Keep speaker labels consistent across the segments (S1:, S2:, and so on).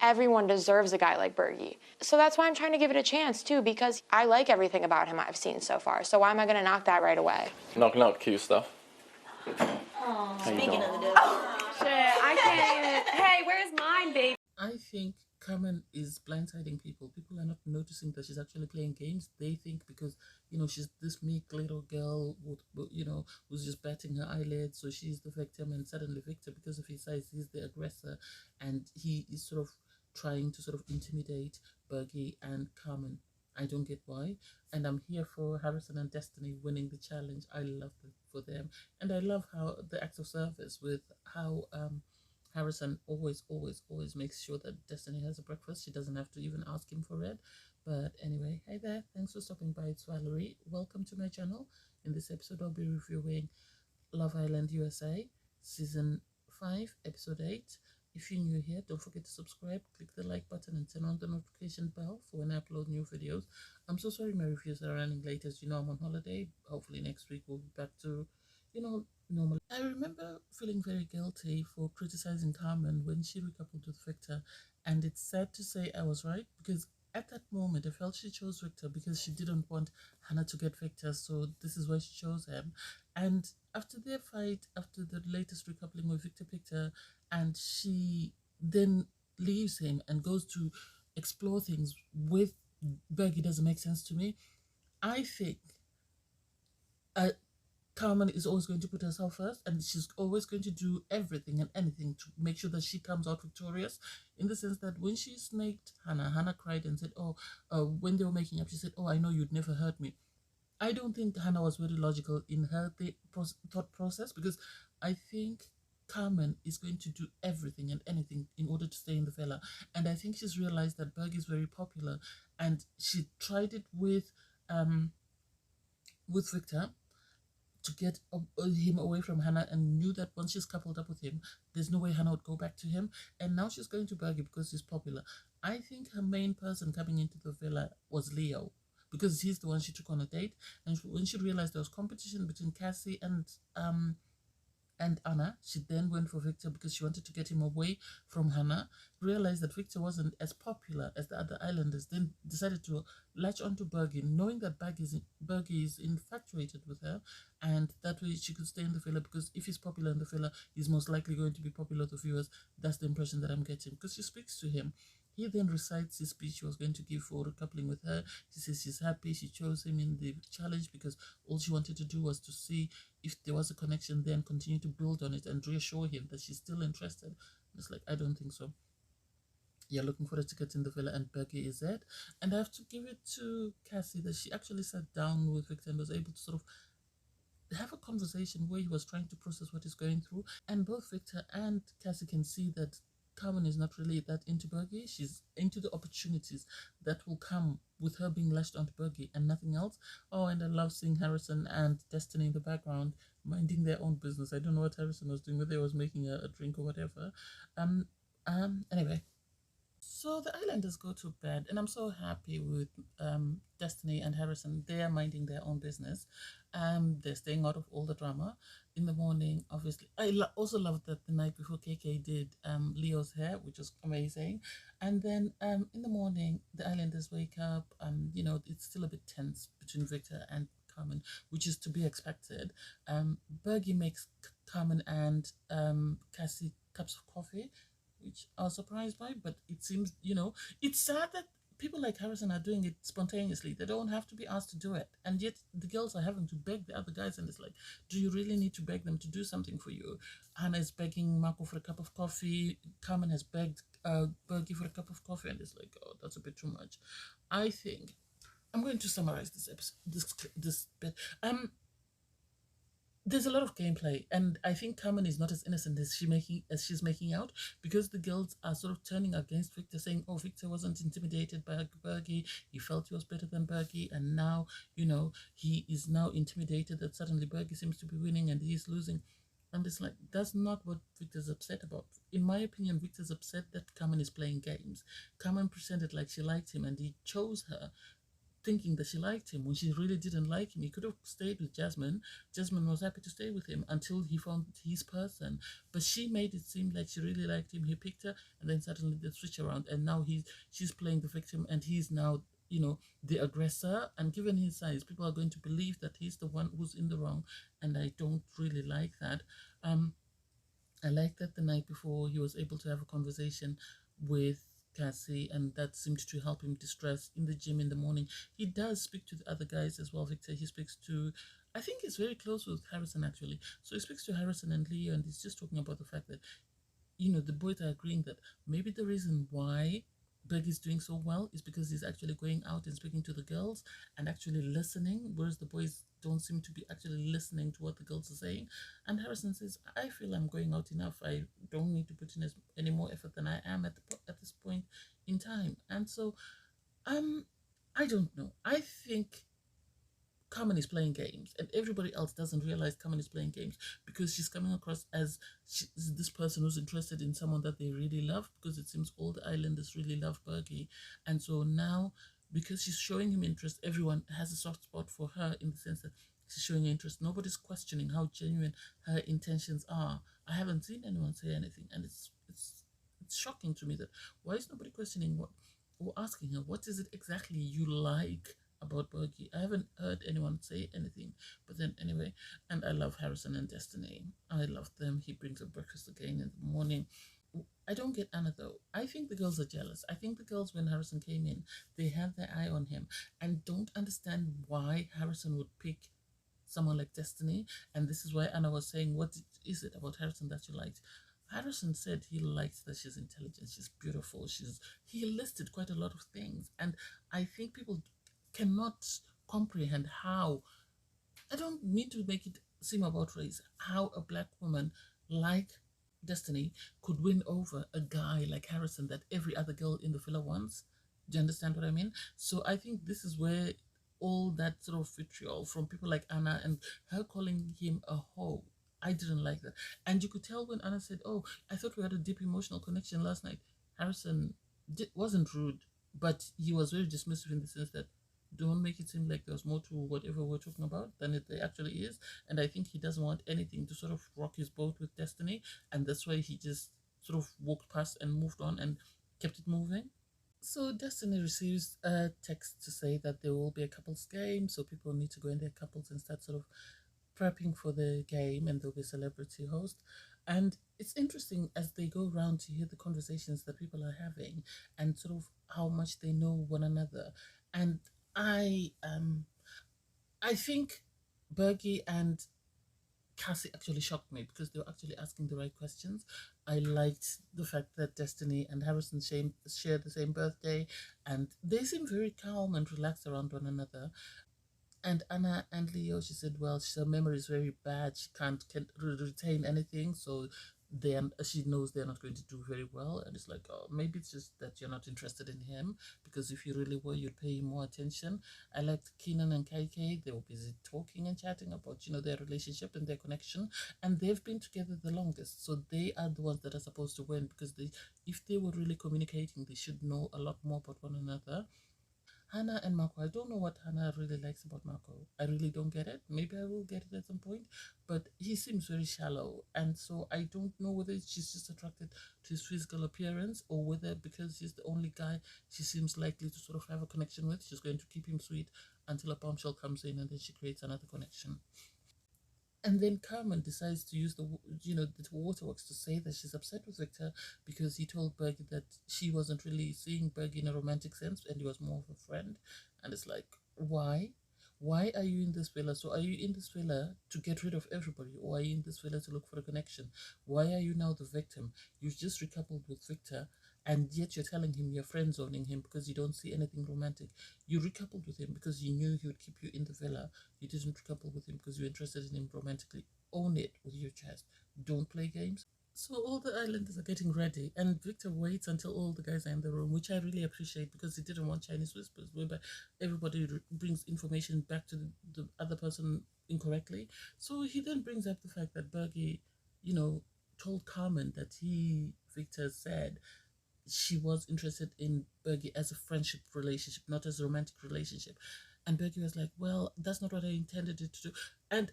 S1: everyone deserves a guy like Bergie. So that's why I'm trying to give it a chance too, because I like everything about him I've seen so far. So why am I gonna knock that right away?
S2: Knocking out cute stuff.
S3: Speaking of the devil.
S4: Shit, I can't even. Hey, where's mine, baby?
S5: I think Caren is blindsiding people. People are not noticing that she's actually playing games. They think because, she's this meek little girl who's just batting her eyelids, so she's the victim, and suddenly Victor, because of his size, he's the aggressor, and he is sort of trying to sort of intimidate Bergie and Caren. I don't get why. And I'm here for Harrison and Destiny winning the challenge. I love it for them. And I love how the acts of service with how Harrison always makes sure that Destiny has a breakfast. She doesn't have to even ask him for it. But anyway, hi there. Thanks for stopping by. It's Valerie. Welcome to my channel. In this episode, I'll be reviewing Love Island USA, Season 5, Episode 8. If you're new here, don't forget to subscribe, click the like button, and turn on the notification bell for when I upload new videos. I'm so sorry my reviews are running late. As you know, I'm on holiday. Hopefully next week we'll be back to, normal. I remember feeling very guilty for criticizing Caren when she recoupled with Victor, and it's sad to say I was right, because at that moment I felt she chose Victor because she didn't want Hannah to get Victor, so this is why she chose him. And after their fight, after the latest recoupling with Victor picked her, and she then leaves him and goes to explore things with Bergie, doesn't make sense to me. I think Caren is always going to put herself first, and she's always going to do everything and anything to make sure that she comes out victorious, in the sense that when she snaked Hannah cried and said, when they were making up, she said, I know you'd never hurt me. I don't think Hannah was very logical in her thought process, because I think Caren is going to do everything and anything in order to stay in the villa. And I think she's realized that Bergie is very popular, and she tried it with Victor to get him away from Hannah, and knew that once she's coupled up with him, there's no way Hannah would go back to him. And now she's going to Bergie because he's popular. I think her main person coming into the villa was Leo, because he's the one she took on a date. And when she realized there was competition between Cassie and Anna, she then went for Victor because she wanted to get him away from Hannah. Realized that Victor wasn't as popular as the other islanders, then decided to latch onto Bergie, knowing that Bergie is infatuated with her, and that way she could stay in the villa, because if he's popular in the villa, he's most likely going to be popular with the viewers. That's the impression that I'm getting, because she speaks to him. He then recites his speech he was going to give for recoupling with her. She says she's happy she chose him in the challenge because all she wanted to do was to see if there was a connection there and continue to build on it and reassure him that she's still interested. And it's like, I don't think so. You're looking for a ticket in the villa, and Bergie is it. And I have to give it to Cassie that she actually sat down with Victor and was able to sort of have a conversation where he was trying to process what he's going through. And both Victor and Cassie can see that Caren is not really that into Bergie. She's into the opportunities that will come with her being lashed onto Bergie and nothing else. And I love seeing Harrison and Destiny in the background minding their own business. I don't know what Harrison was doing, whether he was making a drink or whatever. Anyway, so the islanders go to bed, and I'm so happy with Destiny and Harrison. They are minding their own business. They're staying out of all the drama. In the morning, obviously, I also loved that the night before KK did Leo's hair, which was amazing. And then in the morning, the islanders wake up. It's still a bit tense between Victor and Caren, which is to be expected. Bergie makes Caren and Cassie cups of coffee, which I was surprised by, but it seems, it's sad that people like Harrison are doing it spontaneously. They don't have to be asked to do it. And yet the girls are having to beg the other guys, and it's like, do you really need to beg them to do something for you? Hannah is begging Marco for a cup of coffee. Caren has begged Bergie for a cup of coffee, and it's like, that's a bit too much. I think I'm going to summarize this episode, this bit. There's a lot of gameplay, and I think Caren is not as innocent as she's making out, because the girls are sort of turning against Victor, saying, Victor wasn't intimidated by Bergie, he felt he was better than Bergie, and now, he is now intimidated that suddenly Bergie seems to be winning and he's losing. And it's like, that's not what Victor's upset about. In my opinion, Victor's upset that Caren is playing games. Caren presented like she liked him and he chose her thinking that she liked him when she really didn't like him. He could have stayed with Jasmine. Jasmine was happy to stay with him until he found his person. But she made it seem like she really liked him. He picked her, and then suddenly they switch around, and now she's playing the victim, and he's now, the aggressor. And given his size, people are going to believe that he's the one who's in the wrong, and I don't really like that. I like that the night before he was able to have a conversation with Cassie, and that seemed to help him distress in the gym in the morning. He does speak to the other guys as well, Victor. He speaks to, I think he's very close with Harrison actually. So he speaks to Harrison and Leo, and he's just talking about the fact that, the boys are agreeing that maybe the reason why Bergie's doing so well is because he's actually going out and speaking to the girls and actually listening, whereas the boys don't seem to be actually listening to what the girls are saying. And Harrison says, I feel I'm going out enough. I don't need to put in any more effort than I am at this point in time. And so, I don't know. I think Carmen is playing games, and everybody else doesn't realize Carmen is playing games because she's coming across as this person who's interested in someone that they really love, because it seems all the islanders really love Bergie. And so now, because she's showing him interest, everyone has a soft spot for her in the sense that she's showing interest. Nobody's questioning how genuine her intentions are. I haven't seen anyone say anything, and it's shocking to me that why is nobody questioning what or asking her what is it exactly you like about Bergie. I haven't heard anyone say anything. But then anyway, and I love Harrison and Destiny. I love them. He brings up breakfast again in the morning. I don't get Anna though. I think the girls are jealous. I think the girls, when Harrison came in, they had their eye on him and don't understand why Harrison would pick someone like Destiny. And this is why Anna was saying, what is it about Harrison that you liked? Harrison said he likes that she's intelligent, she's beautiful, he listed quite a lot of things. And I think people cannot comprehend how, I don't mean to make it seem about race, how a black woman like Destiny could win over a guy like Harrison that every other girl in the villa wants. Do you understand what I mean? So I think this is where all that sort of vitriol from people like Anna and her calling him a hoe, I didn't like that. And you could tell when Anna said, oh, I thought we had a deep emotional connection last night. Harrison wasn't rude, but he was very dismissive in the sense that don't make it seem like there's more to whatever we're talking about than it actually is. And I think he doesn't want anything to sort of rock his boat with Destiny. And that's why he just sort of walked past and moved on and kept it moving. So Destiny receives a text to say that there will be a couples game. So people need to go in their couples and start sort of prepping for the game, and there'll be a celebrity host. And it's interesting as they go around to hear the conversations that people are having and sort of how much they know one another. And I think Bergie and Cassie actually shocked me because they were actually asking the right questions. I liked the fact that Destiny and Harrison share the same birthday, and they seem very calm and relaxed around one another. And Anna and Leo, she said, well, her memory is very bad. She can't retain anything. So she knows they're not going to do very well. And it's like, oh, maybe it's just that you're not interested in him. Because if you really were, you'd pay him more attention. I liked Keenan and KK. They were busy talking and chatting about, their relationship and their connection. And they've been together the longest. So they are the ones that are supposed to win. Because if they were really communicating, they should know a lot more about one another. Hannah and Marco. I don't know what Hannah really likes about Marco. I really don't get it. Maybe I will get it at some point. But he seems very shallow. And so I don't know whether she's just attracted to his physical appearance or whether because he's the only guy she seems likely to sort of have a connection with, she's going to keep him sweet until a bombshell comes in and then she creates another connection. And then Carmen decides to use the waterworks to say that she's upset with Victor because he told Bergie that she wasn't really seeing Bergie in a romantic sense and he was more of a friend. And it's like, why? Why are you in this villa? So are you in this villa to get rid of everybody, or are you in this villa to look for a connection? Why are you now the victim? You've just recoupled with Victor, and yet you're telling him you're friend zoning him because you don't see anything romantic. You recoupled with him because you knew he would keep you in the villa. You didn't recouple with him because you're interested in him romantically. Own it with your chest. Don't play games. So all the islanders are getting ready, and Victor waits until all the guys are in the room, which I really appreciate because he didn't want Chinese whispers, whereby everybody brings information back to the other person incorrectly. So he then brings up the fact that Bergie, told Carmen that Victor said she was interested in Bergie as a friendship relationship, not as a romantic relationship. And Bergie was like, well, that's not what I intended it to do. And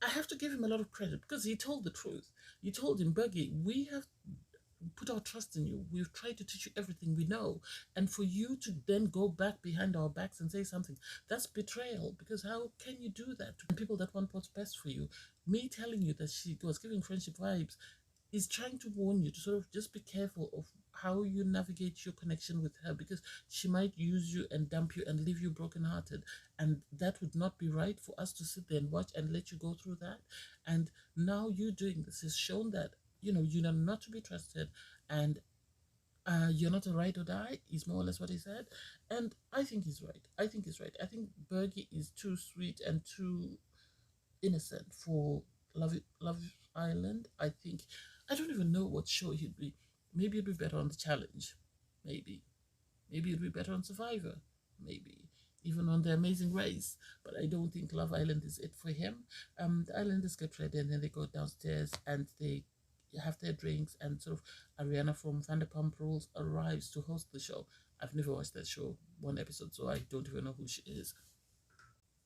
S5: I have to give him a lot of credit because he told the truth. You told him, Bergie, we have put our trust in you. We've tried to teach you everything we know. And for you to then go back behind our backs and say something, that's betrayal. Because how can you do that to people that want what's best for you? Me telling you that she was giving friendship vibes is trying to warn you to sort of just be careful of how you navigate your connection with her, because she might use you and dump you and leave you brokenhearted, and that would not be right for us to sit there and watch and let you go through that. And now you doing this has shown that you're not to be trusted, and you're not a ride or die is more or less what he said. And I think he's right. I think Bergie is too sweet and too innocent for Love Island. I don't even know what show he'd be. Maybe he'd be better on The Challenge. Maybe. Maybe he'd be better on Survivor. Maybe. Even on The Amazing Race. But I don't think Love Island is it for him. The islanders get ready and then they go downstairs and they have their drinks, and sort of Ariana from Vanderpump Rules arrives to host the show. I've never watched that show, one episode, so I don't even know who she is.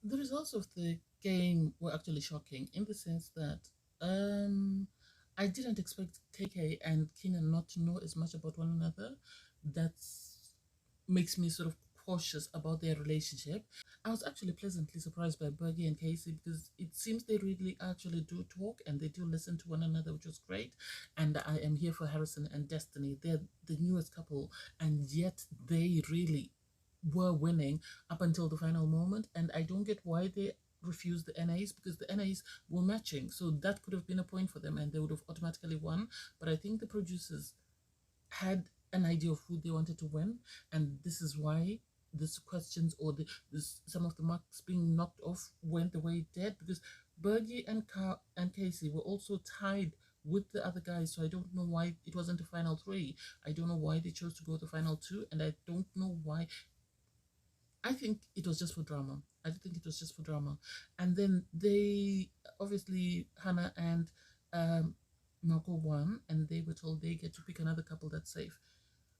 S5: The results of the game were actually shocking in the sense that I didn't expect KK and Keenan not to know as much about one another. That makes me sort of cautious about their relationship. I was actually pleasantly surprised by Bergie and Casey because it seems they really actually do talk and they do listen to one another, which was great. And I am here for Harrison and Destiny. They're the newest couple, and yet they really were winning up until the final moment. And I don't get why they refused the NAs, because the NAs were matching, so that could have been a point for them and they would have automatically won. But I think the producers had an idea of who they wanted to win, and this is why this questions or some of the marks being knocked off went the way it did, because Bergie and Casey were also tied with the other guys. So I don't know why it wasn't a final three. I don't know why they chose to go to final two, and I don't know why. I think it was just for drama. I think it was just for drama. And then they, obviously, Hannah and Marco won, and they were told they get to pick another couple that's safe.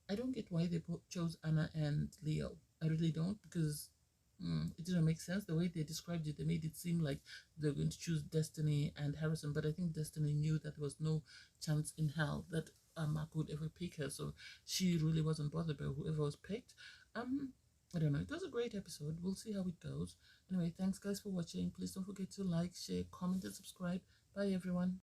S5: I don't get why they chose Anna and Leo. I really don't, because it didn't make sense. The way they described it, they made it seem like they're going to choose Destiny and Harrison, but I think Destiny knew that there was no chance in hell that Mark would ever pick her, so she really wasn't bothered by whoever was picked. I don't know. It was a great episode. We'll see how it goes. Anyway, thanks guys for watching. Please don't forget to like, share, comment, and subscribe. Bye everyone.